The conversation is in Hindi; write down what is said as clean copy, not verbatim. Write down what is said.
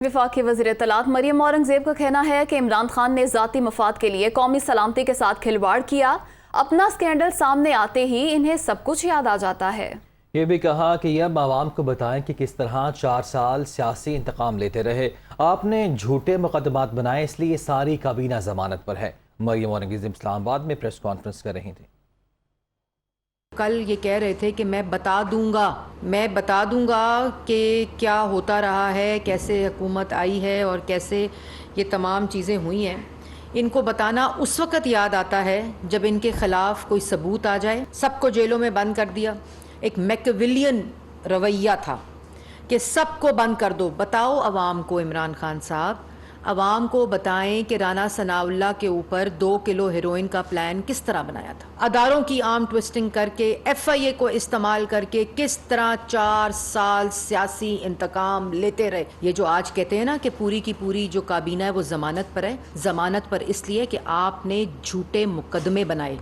वफाकी वज़ीर इत्तलात मरियम औरंगज़ेब का कहना है कि इमरान खान ने ज़ाती मफाद के लिए कौमी सलामती के साथ खिलवाड़ किया। अपना स्कैंडल सामने आते ही इन्हें सब कुछ याद आ जाता है। ये भी कहा कि अब आवाम को बताएं कि किस तरह 4 साल सियासी इंतकाम लेते रहे। आपने झूठे मुकदमात बनाए, इसलिए सारी काबीना जमानत पर है। मरियम औरंगज़ेब इस्लामाबाद में प्रेस कॉन्फ्रेंस कर रही थी। कल ये कह रहे थे कि मैं बता दूंगा कि क्या होता रहा है, कैसे हुकूमत आई है और कैसे ये तमाम चीज़ें हुई हैं। इनको बताना उस वक़्त याद आता है जब इनके ख़िलाफ़ कोई सबूत आ जाए। सबको जेलों में बंद कर दिया। एक मैकियावेलियन रवैया था कि सबको बंद कर दो। बताओ आवाम को, इमरान खान साहब, आवाम को बताएं कि राना सनाउल्लाह के ऊपर 2 किलो हेरोइन का प्लान किस तरह बनाया था। अदारों की आर्म ट्विस्टिंग करके, FIA को इस्तेमाल करके किस तरह 4 साल सियासी इंतकाम लेते रहे। ये जो आज कहते हैं ना कि पूरी की पूरी जो काबीना है वो जमानत पर है, जमानत पर इसलिए कि आपने झूठे मुकदमे बनाए।